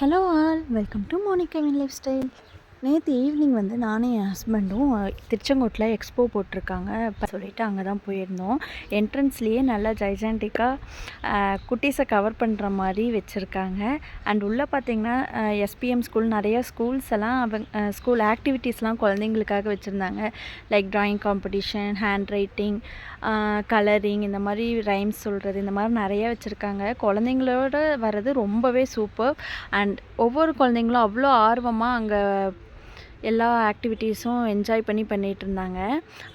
Hello all, welcome to Monica lifestyle. நேற்று evening வந்து நானும் என் ஹஸ்பண்டும் திருச்செங்கோட்டில் எக்ஸ்போ போட்டிருக்காங்க சொல்லிவிட்டு அங்கே தான் போயிருந்தோம். என்ட்ரன்ஸ்லேயே நல்லா ஜைஜான்டிக்காக குட்டீஸை கவர் பண்ணுற மாதிரி வச்சுருக்காங்க. அண்ட் உள்ளே பார்த்திங்கன்னா எஸ்பிஎம் ஸ்கூல் நிறைய ஸ்கூல்ஸ் எல்லாம் அவங்க ஸ்கூல் ஆக்டிவிட்டீஸ்லாம் குழந்தைங்களுக்காக வச்சுருந்தாங்க. Like drawing competition, hand writing, colouring, இந்த மாதிரி ரைம்ஸ் சொல்கிறது, இந்த மாதிரி நிறைய வச்சுருக்காங்க. குழந்தைங்களோட வர்றது ரொம்பவே சூப்பர். அண்ட் ஒவ்வொரு குழந்தைங்களும் அவ்வளோ ஆர்வமாக அங்கே எல்லா ஆக்டிவிட்டீஸும் என்ஜாய் பண்ணிகிட்டு இருந்தாங்க.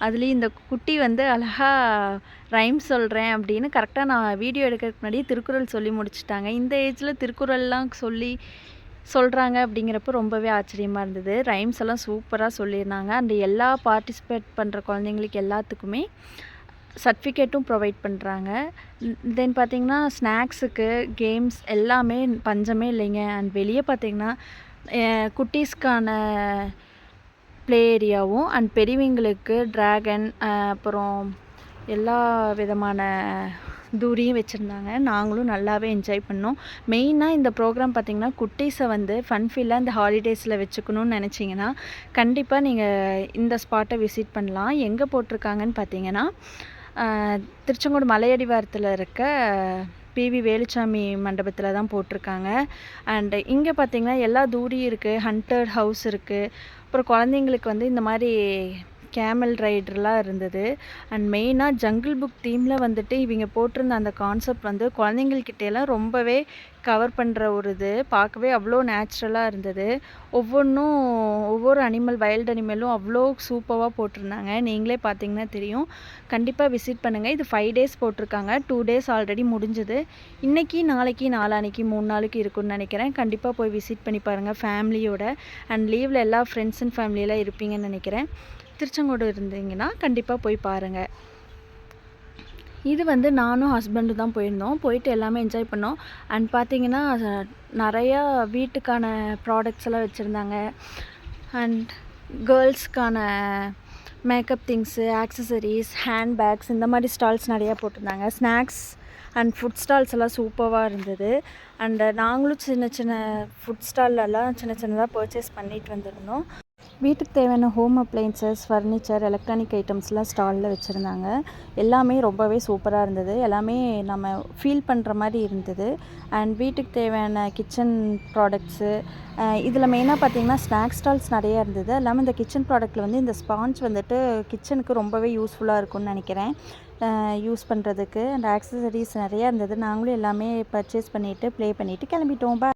அதுலேயும் இந்த குட்டி வந்து அழகாக ரைம் சொல்கிறேன் அப்படின்னு கரெக்டாக நான் வீடியோ எடுக்கிறதுக்கு முன்னாடியே திருக்குறள் சொல்லி முடிச்சிட்டாங்க. இந்த ஏஜில் திருக்குறள்லாம் சொல்கிறாங்க அப்படிங்கிறப்ப ரொம்பவே ஆச்சரியமாக இருந்தது. ரைம்ஸ் எல்லாம் சூப்பராக சொல்லியிருந்தாங்க. அந்த எல்லா பார்ட்டிசிபேட் பண்ணுற குழந்தைங்களுக்கு எல்லாத்துக்குமே சர்டிஃபிகேட்டும் ப்ரொவைட் பண்ணுறாங்க. தென் பார்த்திங்கன்னா ஸ்நாக்ஸுக்கு கேம்ஸ் எல்லாமே பஞ்சமே இல்லைங்க. அண்ட் வெளியே பார்த்திங்கன்னா குட்டீஸ்க்கான ப்ளே ஏரியாவும் அண்ட் பெரியவங்களுக்கு ட்ராகன், அப்புறம் எல்லா விதமான தூரியும் வச்சுருந்தாங்க. நாங்களும் நல்லாவே என்ஜாய் பண்ணோம். மெயினாக இந்த ப்ரோக்ராம் பார்த்திங்கன்னா குட்டீஸை வந்து ஃபன்ஃபில்லாக இந்த ஹாலிடேஸில் வச்சுக்கணும்னு நினச்சிங்கன்னா கண்டிப்பாக நீங்கள் இந்த ஸ்பாட்டை விசிட் பண்ணலாம். எங்கே போட்டிருக்காங்கன்னு பார்த்தீங்கன்னா திருச்செங்கோடு மலையடிவாரத்தில் இருக்க பிவி வேலுச்சாமி மண்டபத்தில் தான் போட்டிருக்காங்க. அண்டு இங்கே பார்த்திங்கன்னா எல்லா தூரியும் இருக்குது, ஹண்டட் ஹவுஸ் இருக்குது, அப்புறம் குழந்தைங்களுக்கு வந்து இந்த மாதிரி கேமல் ரைடர்லாம் இருந்தது. அண்ட் மெயினாக ஜங்கிள் புக் தீமில் வந்துட்டு இவங்க போட்டிருந்த அந்த கான்செப்ட் வந்து குழந்தைங்கள்கிட்டலாம் ரொம்பவே கவர் பண்ணுற ஒரு இது. பார்க்கவே அவ்வளோ நேச்சுரலாக இருந்தது. ஒவ்வொரு அனிமல், வைல்டு அனிமலும் அவ்வளோ சூப்பராக போட்டிருந்தாங்க. நீங்களே பார்த்தீங்கன்னா தெரியும். கண்டிப்பாக விசிட் பண்ணுங்கள். இது 5 டேஸ் போட்டிருக்காங்க. 2 டேஸ் ஆல்ரெடி முடிஞ்சுது. இன்றைக்கி, நாளைக்கு, நாளான்னைக்கு 3 நாளைக்கு இருக்குன்னு நினைக்கிறேன். கண்டிப்பாக போய் விசிட் பண்ணி பாருங்கள் ஃபேமிலியோட. அண்ட் லீவில் எல்லா ஃப்ரெண்ட்ஸ் அண்ட் ஃபேமிலியெல்லாம் இருப்பீங்கன்னு நினைக்கிறேன். திருச்செங்கோடு இருந்தீங்கன்னா கண்டிப்பாக போய் பாருங்கள். இது வந்து நானும் ஹஸ்பண்டும் தான் போயிருந்தோம். போயிட்டு எல்லாமே என்ஜாய் பண்ணோம். அண்ட் பார்த்திங்கன்னா நிறையா வீட்டுக்கான ப்ராடக்ட்ஸ் எல்லாம் வச்சுருந்தாங்க. அண்ட் கேர்ள்ஸ்க்கான makeup things, accessories, handbags, இந்த மாதிரி ஸ்டால்ஸ் நிறையா போட்டிருந்தாங்க. ஸ்நாக்ஸ் அண்ட் ஃபுட் ஸ்டால்ஸ் எல்லாம் சூப்பராக இருந்தது. அண்டு நாங்களும் சின்ன சின்ன ஃபுட் ஸ்டால்லலாம் சின்னதாக பர்ச்சேஸ் பண்ணிட்டு வந்திருந்தோம். வீட்டுக்கு தேவையான ஹோம் அப்ளையன்சஸ், ஃபர்னிச்சர், எலக்ட்ரானிக் ஐட்டம்ஸ்லாம் ஸ்டாலில் வச்சுருந்தாங்க. எல்லாமே ரொம்பவே சூப்பராக இருந்தது. எல்லாமே நம்ம ஃபீல் பண்ணுற மாதிரி இருந்தது. அண்ட் வீட்டுக்கு தேவையான கிச்சன் ப்ராடக்ட்ஸு, இதில் மெயினாக பார்த்திங்கன்னா ஸ்நாக்ஸ் ஸ்டால்ஸ் நிறையா இருந்தது. இல்லாமல் இந்த கிச்சன் ப்ராடக்ட்டில் வந்து இந்த ஸ்பாஞ்ச் வந்துட்டு கிச்சனுக்கு ரொம்பவே யூஸ்ஃபுல்லாக இருக்கும்னு நினைக்கிறேன் யூஸ் பண்ணுறதுக்கு. அண்ட் ஆக்சசரிஸ் நிறையா இருந்தது. நாங்களும் எல்லாமே பர்ச்சேஸ் பண்ணிவிட்டு ப்ளே பண்ணிவிட்டு கிளம்பிட்டோம்.